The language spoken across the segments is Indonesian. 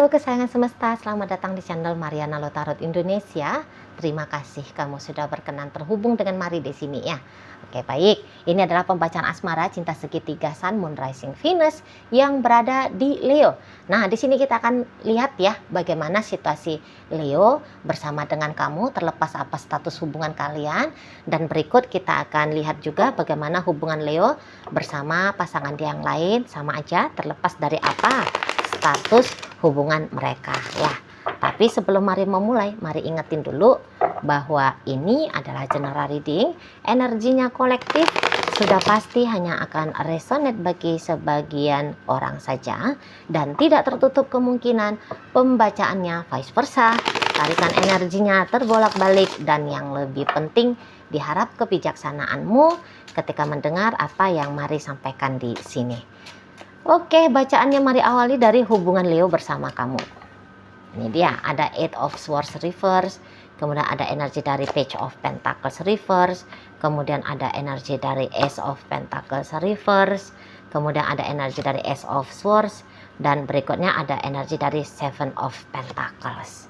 Halo kesayangan semesta, selamat datang di channel Mariana Lotarot Indonesia. Terima kasih kamu sudah berkenan terhubung dengan Mari di sini ya. Oke baik, ini adalah pembacaan asmara cinta segitiga Sun, Moon, Rising, Venus yang berada di Leo. Nah di sini kita akan lihat ya bagaimana situasi Leo bersama dengan kamu terlepas apa status hubungan kalian. Dan berikut kita akan lihat juga bagaimana hubungan Leo bersama pasangan dia yang lain, sama aja terlepas dari apa status hubungan mereka ya. Tapi sebelum mari memulai, mari ingetin dulu bahwa ini adalah general reading, energinya kolektif, sudah pasti hanya akan resonate bagi sebagian orang saja dan tidak tertutup kemungkinan pembacaannya vice versa, tarikan energinya terbolak-balik, dan yang lebih penting diharap kebijaksanaanmu ketika mendengar apa yang mari sampaikan di sini. Oke, bacaannya mari awali dari hubungan Leo bersama kamu. Ini dia, ada Eight of Swords reverse, kemudian ada energi dari Page of Pentacles reverse, kemudian ada energi dari Ace of Pentacles reverse, kemudian ada energi dari Ace of Swords, dan berikutnya ada energi dari Seven of Pentacles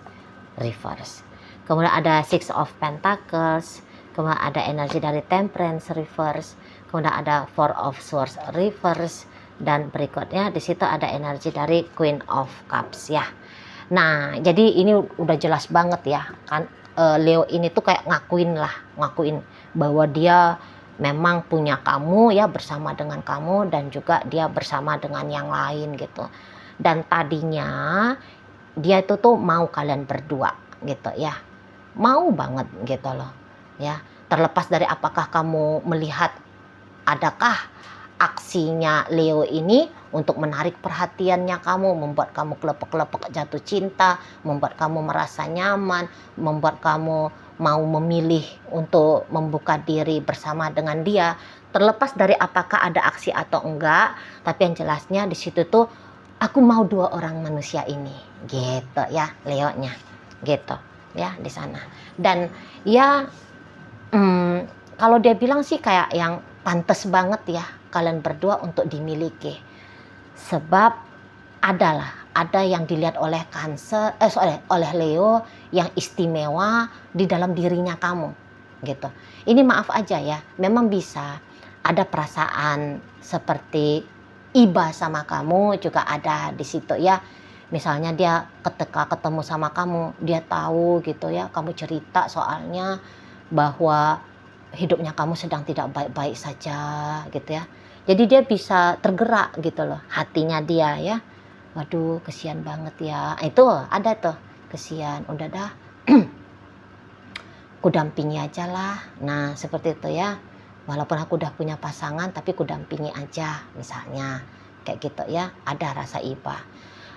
reverse. Kemudian ada Six of Pentacles, kemudian ada energi dari Temperance reverse, kemudian ada Four of Swords reverse, dan berikutnya di situ ada energi dari Queen of Cups ya. Nah, jadi ini udah jelas banget ya kan, Leo ini tuh kayak ngakuin bahwa dia memang punya kamu ya, bersama dengan kamu, dan juga dia bersama dengan yang lain gitu. Dan tadinya dia itu tuh mau kalian berdua gitu ya, mau banget gitu loh ya. Terlepas dari apakah kamu melihat adakah aksinya Leo ini untuk menarik perhatiannya kamu, membuat kamu kelepek-kelepek jatuh cinta, membuat kamu merasa nyaman, membuat kamu mau memilih untuk membuka diri bersama dengan dia. Terlepas dari apakah ada aksi atau enggak, tapi yang jelasnya di situ tuh aku mau dua orang manusia ini, gitu ya Leonya, gitu ya di sana. Dan ya kalau dia bilang sih kayak yang pantas banget ya kalian berdua untuk dimiliki, sebab ada yang dilihat oleh oleh Leo yang istimewa di dalam dirinya kamu gitu. Ini maaf aja ya, memang bisa ada perasaan seperti iba sama kamu juga ada di situ ya. Misalnya dia ketika ketemu sama kamu, dia tahu gitu ya, kamu cerita soalnya bahwa hidupnya kamu sedang tidak baik-baik saja gitu ya. Jadi dia bisa tergerak gitu loh hatinya dia ya. Waduh kesian banget ya. Itu ada tuh kesian, udah dah ku dampingi aja lah. Nah seperti itu ya. Walaupun aku udah punya pasangan tapi ku dampingi aja misalnya. Kayak gitu ya, ada rasa iba.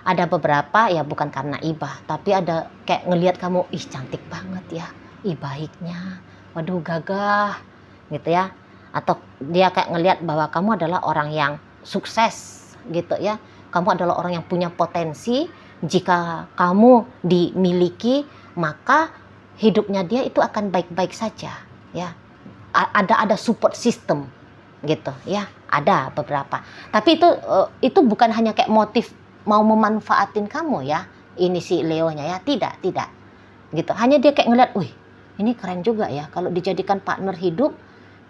Ada beberapa ya bukan karena iba, tapi ada kayak ngelihat kamu, ih cantik banget ya, ih baiknya, waduh gagah gitu ya. Atau dia kayak ngelihat bahwa kamu adalah orang yang sukses gitu ya, kamu adalah orang yang punya potensi. Jika kamu dimiliki maka hidupnya dia itu akan baik-baik saja ya. Ada support system gitu ya, ada beberapa. Tapi itu bukan hanya kayak motif mau memanfaatin kamu ya, ini si Leonya ya, tidak gitu. Hanya dia kayak ngeliat, wih ini keren juga ya kalau dijadikan partner hidup,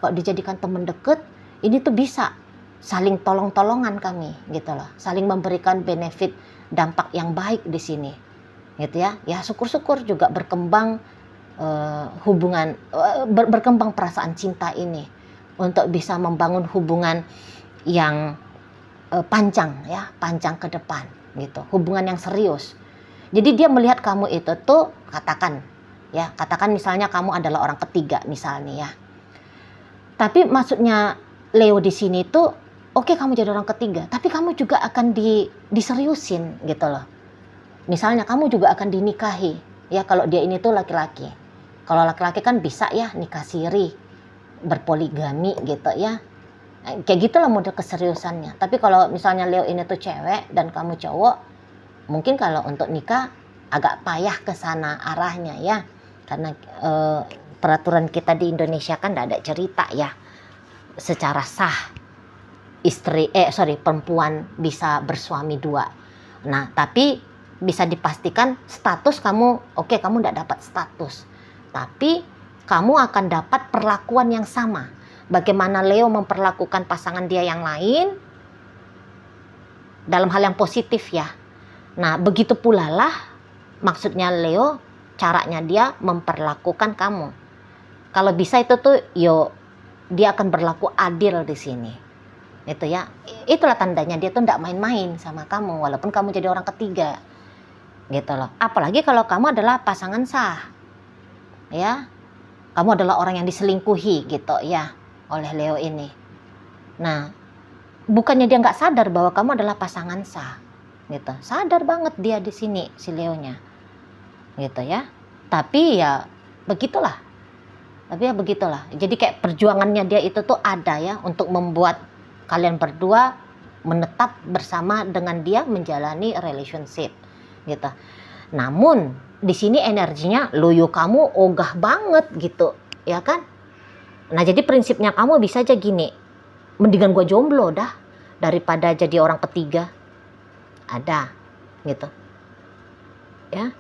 kalau dijadikan teman deket, ini tuh bisa saling tolong-tolongan kami gitu loh, saling memberikan benefit, dampak yang baik di sini gitu ya. Ya syukur-syukur juga berkembang hubungan, berkembang perasaan cinta ini untuk bisa membangun hubungan yang panjang ya, panjang ke depan gitu, hubungan yang serius. Jadi dia melihat kamu itu tuh, katakan misalnya kamu adalah orang ketiga misalnya ya. Tapi maksudnya Leo di sini tuh, oke, kamu jadi orang ketiga, tapi kamu juga akan diseriusin gitu loh. Misalnya kamu juga akan dinikahi ya, kalau dia ini tuh laki-laki. Kalau laki-laki kan bisa ya nikah siri, berpoligami gitu ya. Kayak gitulah model keseriusannya. Tapi kalau misalnya Leo ini tuh cewek dan kamu cowok, mungkin kalau untuk nikah agak payah ke sana arahnya ya. Karena peraturan kita di Indonesia kan tidak ada cerita ya secara sah perempuan bisa bersuami dua. Nah, tapi bisa dipastikan status kamu, oke, kamu tidak dapat status, tapi kamu akan dapat perlakuan yang sama. Bagaimana Leo memperlakukan pasangan dia yang lain dalam hal yang positif ya. Nah, begitu pula lah maksudnya Leo, caranya dia memperlakukan kamu. Kalau bisa itu tuh, dia akan berlaku adil di sini. Itu ya, itulah tandanya dia tuh tidak main-main sama kamu, walaupun kamu jadi orang ketiga. Gitu loh. Apalagi kalau kamu adalah pasangan sah. Ya. Kamu adalah orang yang diselingkuhi gitu ya oleh Leo ini. Nah, bukannya dia nggak sadar bahwa kamu adalah pasangan sah. Gitu. Sadar banget dia di sini si Leonya. Gitu ya. Tapi ya begitulah. Jadi kayak perjuangannya dia itu tuh ada ya untuk membuat kalian berdua menetap bersama dengan dia menjalani relationship. Gitu. Namun di sini energinya loyo kamu ogah banget gitu, ya kan? Nah, jadi prinsipnya kamu bisa aja gini, mendingan gue jomblo dah daripada jadi orang ketiga. Ada gitu. Ya.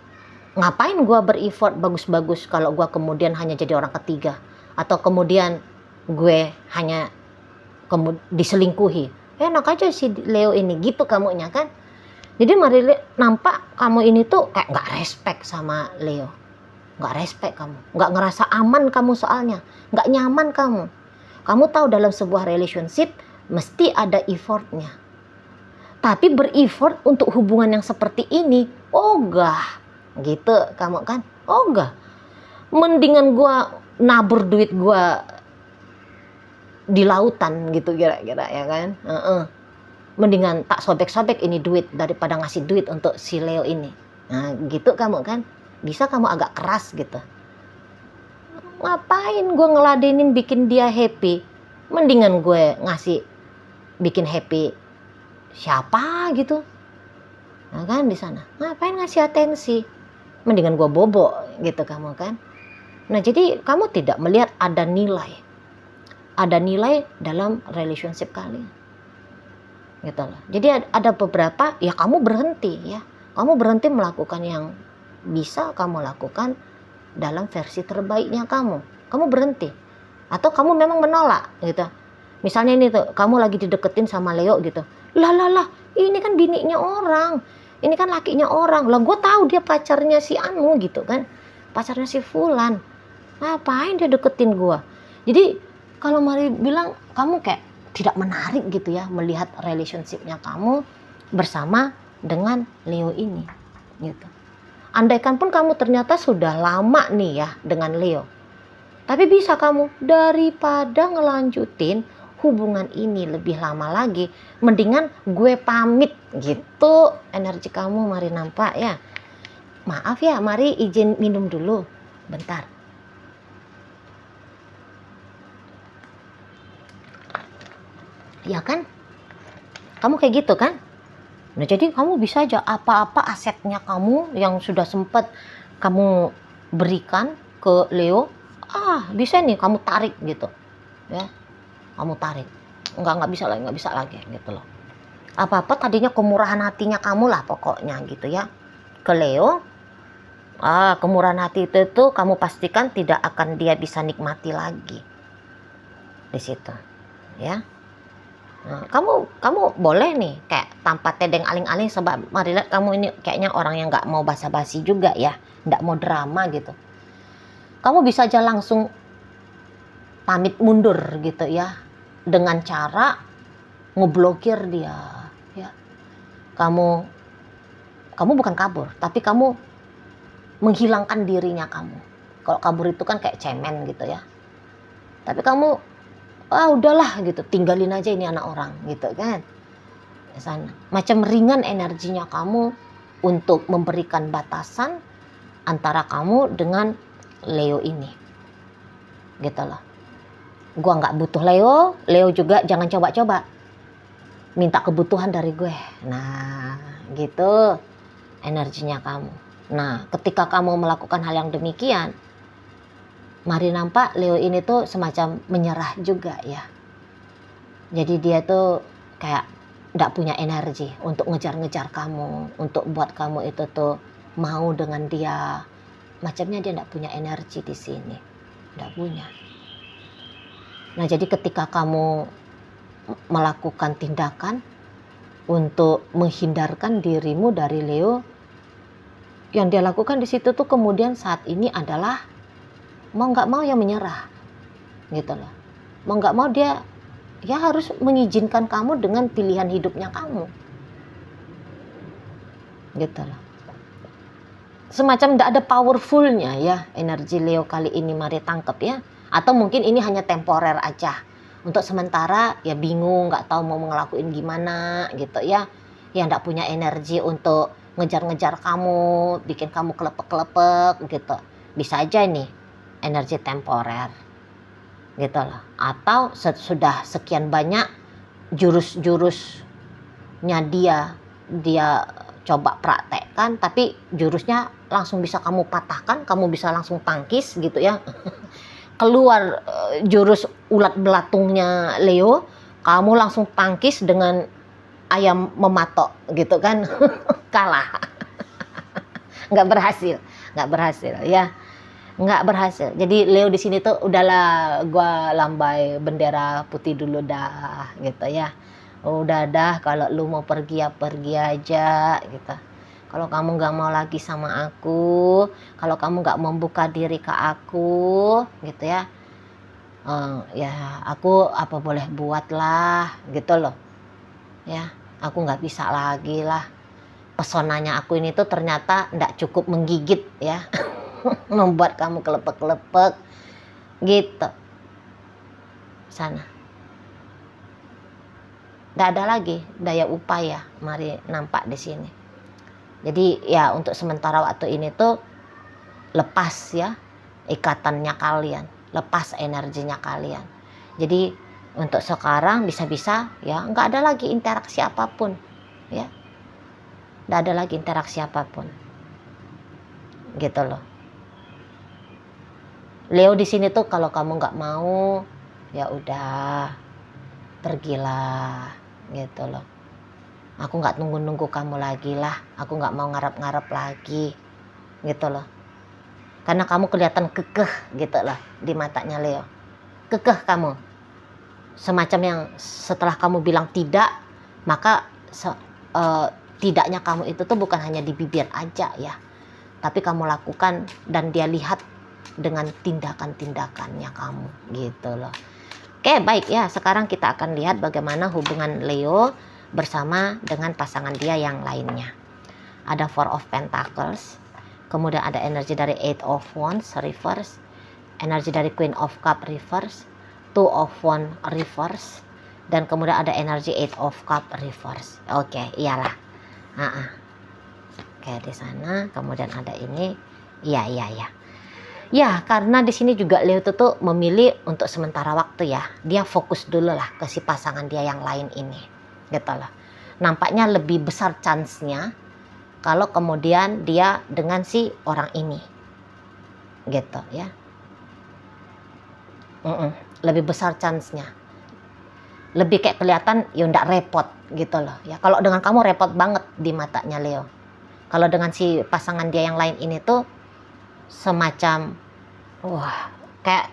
Ngapain gue ber-effort bagus-bagus kalau gue kemudian hanya jadi orang ketiga, atau kemudian gue hanya diselingkuhi. Enak aja si Leo ini gitu kamunya kan. Jadi mari nampak kamu ini tuh kayak nggak respect sama Leo, nggak respect kamu, nggak ngerasa aman kamu soalnya, nggak nyaman kamu. Kamu tahu dalam sebuah relationship mesti ada effortnya. Tapi ber-effort untuk hubungan yang seperti ini, ogah, gitu kamu kan, ogah. Mendingan gua nabur duit gua di lautan gitu kira-kira ya kan. Mendingan tak sobek-sobek ini duit daripada ngasih duit untuk si Leo ini. Nah gitu kamu kan. Bisa kamu agak keras gitu. Ngapain gue ngeladenin bikin dia happy. Mendingan gue bikin happy siapa gitu. Nah kan di sana. Ngapain ngasih atensi. Mendingan gue bobo gitu kamu kan. Nah jadi kamu tidak melihat ada nilai. Ada nilai dalam relationship kalian. Gitu loh. Jadi ada beberapa ya kamu berhenti ya. Kamu berhenti melakukan yang bisa kamu lakukan dalam versi terbaiknya kamu. Kamu berhenti. Atau kamu memang menolak gitu. Misalnya ini tuh kamu lagi dideketin sama Leo gitu. Lah, ini kan bininya orang. Ini kan lakinya orang. Lah gue tahu dia pacarnya si Anu gitu kan. Pacarnya si Fulan. Ngapain dia deketin gue? Jadi kalau Mari bilang kamu kayak tidak menarik gitu ya melihat relationship-nya kamu bersama dengan Leo ini gitu. Andaikan pun kamu ternyata sudah lama nih ya dengan Leo, tapi bisa kamu daripada ngelanjutin hubungan ini lebih lama lagi, mendingan gue pamit gitu. Energi kamu Mari nampak ya. Maaf ya, Mari izin minum dulu bentar. Ya kan? Kamu kayak gitu kan? Nah jadi kamu bisa aja apa-apa asetnya kamu yang sudah sempat kamu berikan ke Leo, bisa nih kamu tarik gitu. Ya. Kamu tarik. Nggak bisa lagi gitu loh. Apa-apa tadinya kemurahan hatinya kamu lah pokoknya gitu ya. Ke Leo, kemurahan hati itu tuh kamu pastikan tidak akan dia bisa nikmati lagi. Di situ. Ya. Nah, kamu boleh nih kayak tanpa tedeng aling-aling, sebab Mari lihat kamu ini kayaknya orang yang nggak mau basa-basi juga ya, nggak mau drama gitu. Kamu bisa aja langsung pamit mundur gitu ya, dengan cara ngeblokir dia. Ya, kamu bukan kabur, tapi kamu menghilangkan dirinya kamu. Kalau kabur itu kan kayak cemen gitu ya. Tapi kamu udahlah gitu, tinggalin aja ini anak orang gitu kan. Sana. Macam ringan energinya kamu untuk memberikan batasan antara kamu dengan Leo ini. Gitu loh. Gua nggak butuh Leo juga jangan coba-coba minta kebutuhan dari gue. Nah, gitu energinya kamu. Nah, ketika kamu melakukan hal yang demikian, Mari nampak Leo ini tuh semacam menyerah juga ya. Jadi dia tuh kayak nggak punya energi untuk ngejar-ngejar kamu, untuk buat kamu itu tuh mau dengan dia. Macamnya dia nggak punya energi di sini, nggak punya. Nah, jadi ketika kamu melakukan tindakan untuk menghindarkan dirimu dari Leo, yang dia lakukan di situ tuh kemudian saat ini adalah mau nggak mau ya menyerah, gitu loh. Mau nggak mau dia ya harus mengizinkan kamu dengan pilihan hidupnya kamu, gitu loh. Semacam tidak ada powerfulnya ya energi Leo kali ini, mari tangkap ya. Atau mungkin ini hanya temporer aja. Untuk sementara ya bingung, nggak tahu mau ngelakuin gimana gitu ya. Ya nggak punya energi untuk ngejar-ngejar kamu, bikin kamu kelepek-kelepek gitu. Bisa aja nih energi temporer gitu loh. Atau sudah sekian banyak jurus-jurusnya dia coba praktekkan, tapi jurusnya langsung bisa kamu patahkan, kamu bisa langsung tangkis gitu ya. Keluar jurus ulat belatungnya Leo, kamu langsung tangkis dengan ayam mematok gitu kan. Kalah. Nggak berhasil ya. Nggak berhasil. Jadi Leo di sini tuh udahlah, gua lambai bendera putih dulu dah gitu ya. Udah dah, kalau lu mau pergi ya pergi aja gitu. Kalau kamu nggak mau lagi sama aku, kalau kamu nggak membuka diri ke aku gitu ya, ya aku apa boleh buat lah gitu loh ya. Aku nggak bisa lagi lah, pesonanya aku ini tuh ternyata nggak cukup menggigit ya. Membuat kamu kelepek-kelepek gitu. Sana nggak ada lagi daya upaya, mari nampak di sini. Jadi ya untuk sementara waktu ini tuh lepas ya ikatannya kalian, lepas energinya kalian. Jadi untuk sekarang bisa-bisa ya nggak ada lagi interaksi apapun ya, nggak ada lagi interaksi apapun gitu loh. Leo di sini tuh kalau kamu nggak mau ya udah pergilah gitu loh. Aku nggak nunggu-nunggu kamu lagi lah, aku nggak mau ngarep-ngarep lagi gitu loh. Karena kamu kelihatan kekeh gitu loh di matanya Leo. Kekeh kamu. Semacam yang setelah kamu bilang tidak, maka tidaknya kamu itu tuh bukan hanya di bibir aja ya, tapi kamu lakukan dan dia lihat dengan tindakan-tindakannya kamu gitu loh. Oke, baik ya. Sekarang kita akan lihat bagaimana hubungan Leo bersama dengan pasangan dia yang lainnya. Ada Four of Pentacles, kemudian ada energi dari Eight of Wands reverse, energi dari Queen of Cup reverse, Two of Wands reverse, dan kemudian ada energi Eight of Cup reverse. Oke, iyalah. Oke, di sana kemudian ada ini. Iya. Ya, karena di sini juga Leo tuh memilih untuk sementara waktu ya. Dia fokus dulu lah ke si pasangan dia yang lain ini. Gitu loh. Nampaknya lebih besar chance-nya kalau kemudian dia dengan si orang ini. Gitu ya. Lebih besar chance-nya. Lebih kayak kelihatan ya nggak repot gitu loh ya. Kalau dengan kamu repot banget di matanya Leo. Kalau dengan si pasangan dia yang lain ini tuh semacam wah, kayak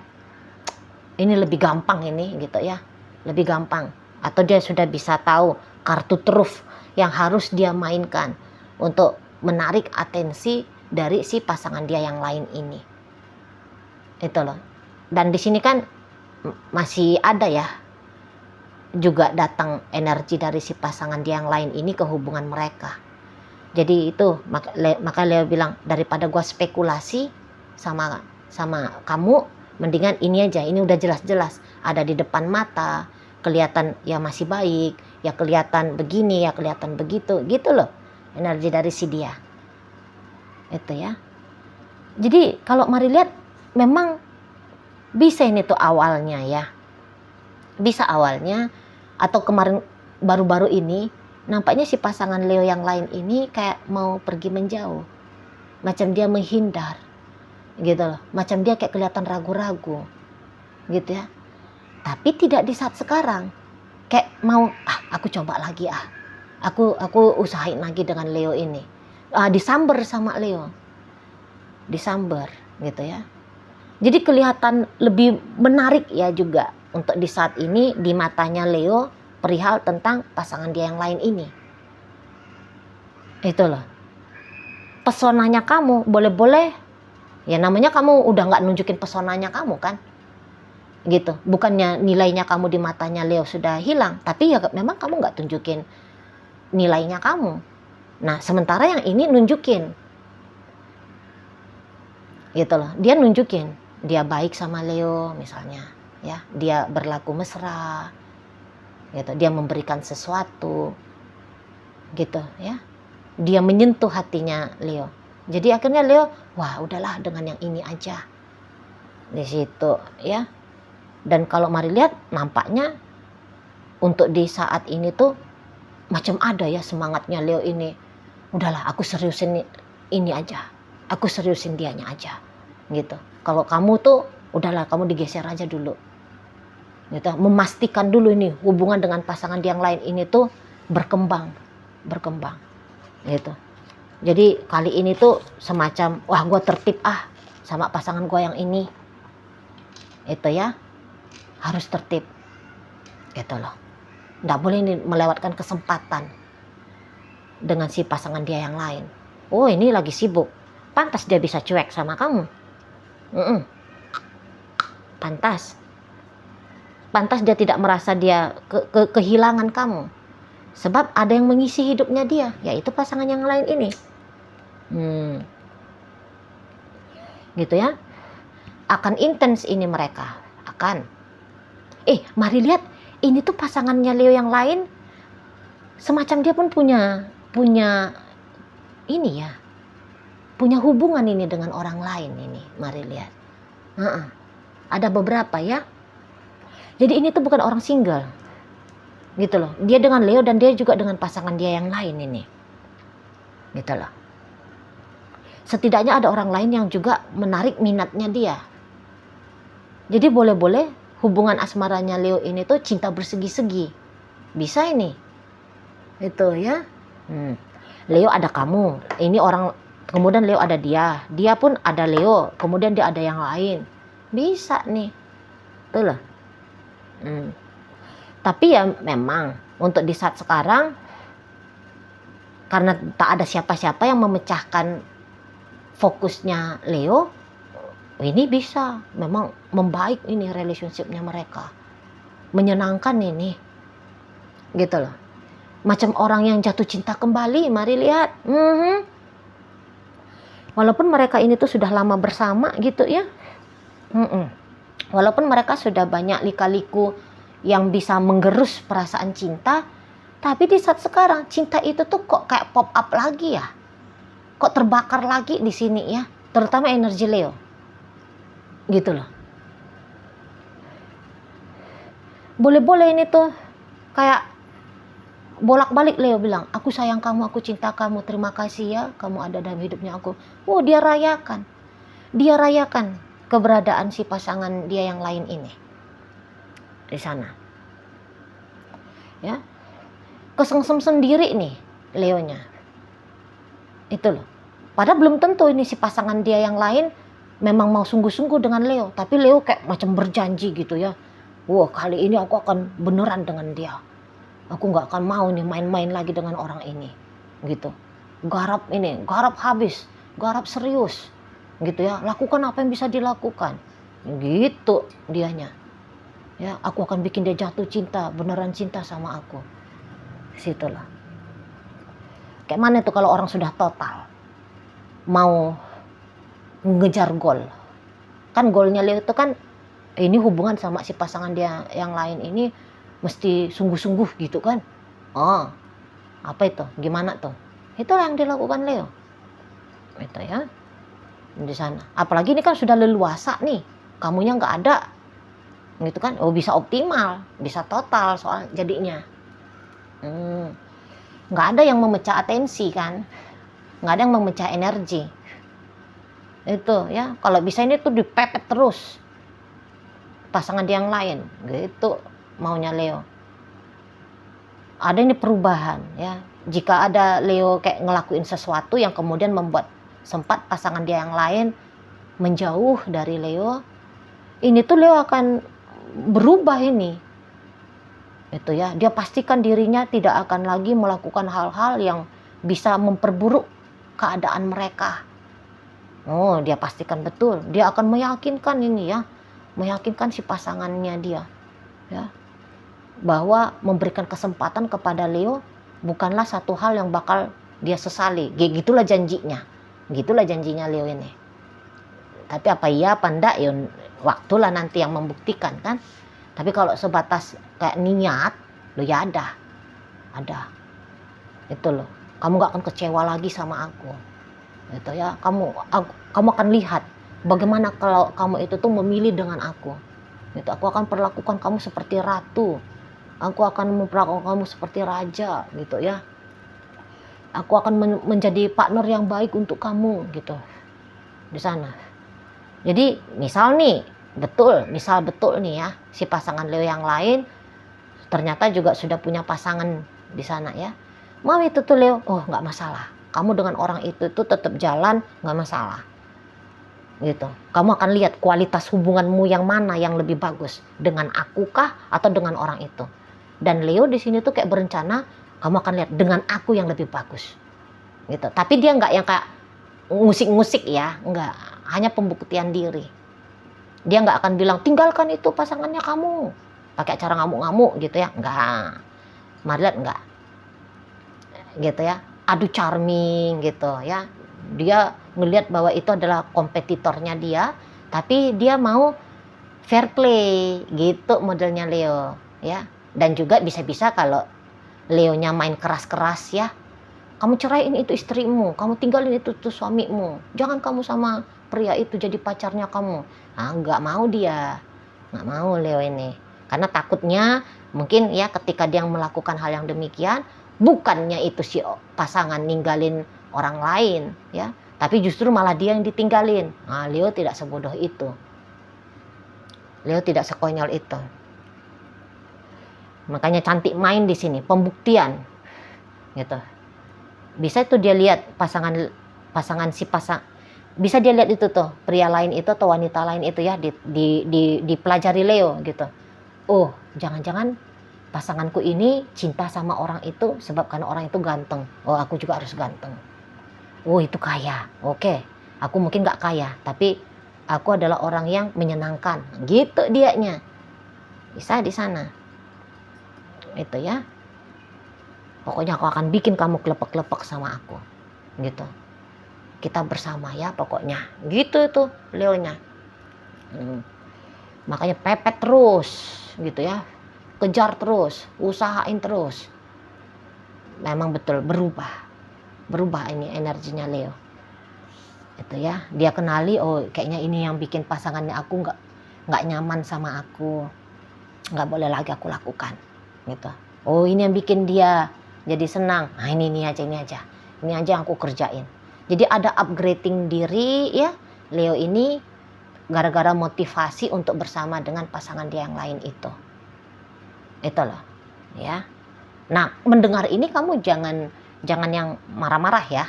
ini lebih gampang ini gitu ya. Lebih gampang. Atau dia sudah bisa tahu kartu truf yang harus dia mainkan untuk menarik atensi dari si pasangan dia yang lain ini. Itu loh. Dan di sini kan masih ada ya juga datang energi dari si pasangan dia yang lain ini ke hubungan mereka. Jadi itu maka Leo bilang, daripada gua spekulasi sama kamu, mendingan ini aja. Ini udah jelas-jelas ada di depan mata, kelihatan ya masih baik, ya kelihatan begini, ya kelihatan begitu, gitu loh energi dari si dia. Itu ya. Jadi kalau mari lihat, memang bisa ini tuh awalnya ya. Bisa awalnya, atau kemarin baru-baru ini, nampaknya si pasangan Leo yang lain ini kayak mau pergi menjauh. Macam dia menghindar. Gitu loh. Macam dia kayak kelihatan ragu-ragu. Gitu ya. Tapi tidak di saat sekarang. kayak mau aku coba lagi aku usahain lagi dengan Leo ini, disamber sama Leo, disamber gitu ya. Jadi kelihatan lebih menarik ya juga untuk di saat ini di matanya Leo perihal tentang pasangan dia yang lain ini. Itu loh, pesonanya kamu boleh-boleh ya, namanya kamu udah nggak nunjukin pesonanya kamu kan, gitu. Bukannya nilainya kamu di matanya Leo sudah hilang, tapi ya memang kamu nggak tunjukin nilainya kamu. Nah sementara yang ini nunjukin, gitu loh. Dia nunjukin dia baik sama Leo misalnya, ya. Dia berlaku mesra, gitu. Dia memberikan sesuatu, gitu ya. Dia menyentuh hatinya Leo. Jadi akhirnya Leo, wah udahlah dengan yang ini aja, di situ ya. Dan kalau mari lihat nampaknya untuk di saat ini tuh macam ada ya semangatnya Leo ini. Udahlah aku seriusin ini aja, aku seriusin dianya aja, gitu. Kalau kamu tuh udahlah kamu digeser aja dulu, gitu. Memastikan dulu ini hubungan dengan pasangan yang lain ini tuh berkembang, gitu. Jadi kali ini tuh semacam wah gue tertib sama pasangan gue yang ini, itu ya, harus tertib, gitu loh. Nggak boleh ini melewatkan kesempatan dengan si pasangan dia yang lain. Oh ini lagi sibuk, pantas dia bisa cuek sama kamu. Pantas dia tidak merasa dia kehilangan kamu, sebab ada yang mengisi hidupnya dia, yaitu pasangan yang lain ini. Gitu ya, akan intens ini mereka akan. Mari lihat ini tuh pasangannya Leo yang lain, semacam dia pun punya ini ya, punya hubungan ini dengan orang lain ini. Mari lihat, ada beberapa ya. Jadi ini tuh bukan orang single, gitu loh. Dia dengan Leo dan dia juga dengan pasangan dia yang lain ini, gitu loh. Setidaknya ada orang lain yang juga menarik minatnya dia. Jadi boleh-boleh hubungan asmaranya Leo ini tuh cinta bersegi-segi, bisa ini, itu ya. Leo ada kamu, ini orang, kemudian Leo ada dia pun ada Leo, kemudian dia ada yang lain, bisa nih, tuh loh. Tapi ya memang untuk di saat sekarang karena tak ada siapa-siapa yang memecahkan fokusnya Leo, ini bisa memang membaik ini relationshipnya mereka, menyenangkan ini, gitu loh. Macam orang yang jatuh cinta kembali, mari lihat. Walaupun mereka ini tuh sudah lama bersama gitu ya. Walaupun mereka sudah banyak lika-liku yang bisa menggerus perasaan cinta, tapi di saat sekarang cinta itu tuh kok kayak pop up lagi ya, kok terbakar lagi di sini ya, terutama energi Leo, gitu loh. Boleh-boleh ini tuh kayak bolak-balik Leo bilang, aku sayang kamu, aku cinta kamu, terima kasih ya kamu ada dalam hidupnya aku. Dia rayakan keberadaan si pasangan dia yang lain ini di sana, ya. Kesengsem sendiri nih Leonya, itu loh. Padahal belum tentu ini si pasangan dia yang lain memang mau sungguh-sungguh dengan Leo, tapi Leo kayak macam berjanji gitu ya. Kali ini aku akan beneran dengan dia, aku nggak akan mau nih main-main lagi dengan orang ini, gitu. Garap habis, garap serius, gitu ya. Lakukan apa yang bisa dilakukan, gitu dianya. Ya, aku akan bikin dia jatuh cinta, beneran cinta sama aku. Situlah. Kayak mana tuh kalau orang sudah total mau ngejar gol. Kan golnya Leo itu kan ini hubungan sama si pasangan dia yang lain ini mesti sungguh-sungguh gitu kan. Apa itu? Gimana tuh? Itulah yang dilakukan Leo. Itu ya. Di sana. Apalagi ini kan sudah leluasa nih. Kamunya nggak ada. Gitu kan. Bisa optimal, bisa total soal jadinya. Nggak ada yang memecah atensi kan. Nggak ada yang memecah energi. Itu ya. Kalau bisa ini tuh dipepet terus pasangan dia yang lain. Gitu maunya Leo. ada ini perubahan ya. Jika ada Leo kayak ngelakuin sesuatu yang kemudian membuat sempat pasangan dia yang lain menjauh dari Leo, ini tuh Leo akan berubah ini. Itu ya, dia pastikan dirinya tidak akan lagi melakukan hal-hal yang bisa memperburuk keadaan mereka. Oh, dia pastikan betul, dia akan meyakinkan ini ya, meyakinkan si pasangannya dia ya, bahwa memberikan kesempatan kepada Leo bukanlah satu hal yang bakal dia sesali. Gitulah janjinya. Gitulah janjinya Leo ini. Tapi apa iya apa enggak ya waktulah nanti yang membuktikan kan. Tapi kalau sebatas kayak niat, lo ya ada. Itu loh. Kamu gak akan kecewa lagi sama aku. Itu ya, kamu akan lihat bagaimana kalau kamu itu tuh memilih dengan aku. Itu aku akan perlakukan kamu seperti ratu. Aku akan memperlakukan kamu seperti raja gitu ya. Aku akan menjadi partner yang baik untuk kamu gitu. Di sana. Jadi misal betul nih ya, si pasangan Leo yang lain ternyata juga sudah punya pasangan di sana ya. Mau itu tuh Leo, oh nggak masalah. Kamu dengan orang itu tuh tetap jalan, nggak masalah. Gitu. Kamu akan lihat kualitas hubunganmu yang mana yang lebih bagus, dengan aku kah atau dengan orang itu. Dan Leo di sini tuh kayak berencana, kamu akan lihat dengan aku yang lebih bagus. Gitu. Tapi dia nggak yang kayak ngusik-ngusik ya, nggak. Hanya pembuktian diri. Dia nggak akan bilang tinggalkan itu pasangannya kamu, pakai cara ngamuk-ngamuk gitu ya, nggak. Mari lihat nggak, gitu ya. Adu charming gitu ya. Dia ngelihat bahwa itu adalah kompetitornya dia, tapi dia mau fair play gitu modelnya Leo ya. Dan juga bisa-bisa kalau Leonya main keras-keras ya, kamu ceraiin itu istrimu, kamu tinggalin itu tuh suamimu, jangan kamu sama pria itu jadi pacarnya kamu. Nggak mau dia, nggak mau Leo ini, karena takutnya mungkin ya ketika dia melakukan hal yang demikian, bukannya itu si pasangan ninggalin orang lain ya, tapi justru malah dia yang ditinggalin. Leo tidak sebodoh itu, Leo tidak sekonyol itu. Makanya cantik main di sini, pembuktian gitu. Bisa itu dia lihat bisa dia lihat itu tuh pria lain itu atau wanita lain itu ya, dipelajari Leo gitu. Oh, jangan-jangan pasanganku ini cinta sama orang itu sebab karena orang itu ganteng. Oh, aku juga harus ganteng. Oh, itu kaya. Oke, aku mungkin gak kaya, tapi aku adalah orang yang menyenangkan. Gitu dianya. Bisa di sana. Itu ya. Pokoknya aku akan bikin kamu kelepek-kelepek sama aku. Gitu. Kita bersama ya pokoknya. Gitu tuh Leonya. Makanya pepet terus gitu ya. Kejar terus, usahain terus. Memang betul berubah ini energinya Leo. Itu ya, dia kenali, oh kayaknya ini yang bikin pasangannya aku nggak nyaman sama aku, nggak boleh lagi aku lakukan gitu. Oh ini yang bikin dia jadi senang. Ini aja yang aku kerjain. Jadi ada upgrading diri ya Leo ini gara-gara motivasi untuk bersama dengan pasangan dia yang lain itu loh ya. Nah mendengar ini kamu jangan yang marah-marah ya.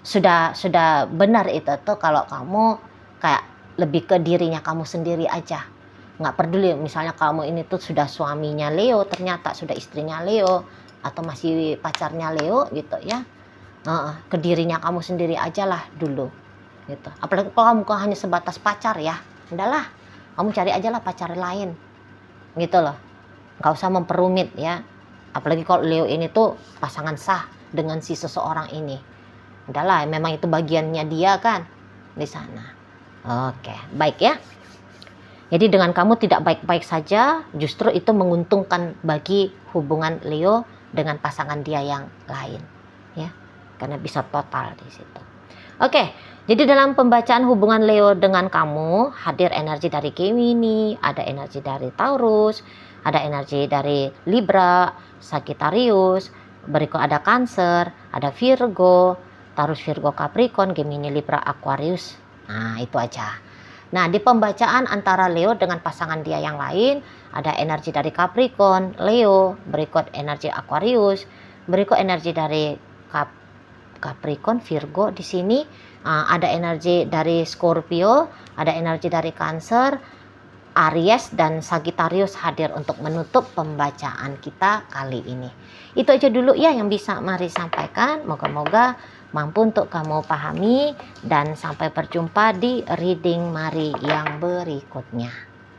sudah benar itu tuh kalau kamu kayak lebih ke dirinya kamu sendiri aja, nggak peduli misalnya kamu ini tuh sudah suaminya Leo, ternyata sudah istrinya Leo atau masih pacarnya Leo gitu ya. Ke dirinya kamu sendiri aja lah dulu gitu. Apalagi kalau kamu hanya sebatas pacar ya, udahlah kamu cari aja lah pacar lain gitu loh, nggak usah memperumit ya. Apalagi kalau Leo ini tuh pasangan sah dengan si seseorang ini, udahlah memang itu bagiannya dia kan di sana. Oke, baik ya. Jadi dengan kamu tidak baik-baik saja, justru itu menguntungkan bagi hubungan Leo dengan pasangan dia yang lain ya, karena bisa total di situ. Oke, jadi dalam pembacaan hubungan Leo dengan kamu hadir energi dari Gemini, ada energi dari Taurus, ada energi dari Libra, Sagittarius, berikut ada Cancer, ada Virgo, Taurus, Virgo, Capricorn, Gemini, Libra, Aquarius. Nah itu aja. Nah, di pembacaan antara Leo dengan pasangan dia yang lain, ada energi dari Capricorn, Leo, berikut energi Aquarius, berikut energi dari Capricorn, Virgo di sini, ada energi dari Scorpio, ada energi dari Cancer, Aries dan Sagittarius hadir untuk menutup pembacaan kita kali ini. Itu aja dulu ya yang bisa Mari sampaikan. Moga-moga mampu untuk kamu pahami, dan sampai berjumpa di reading Mari yang berikutnya.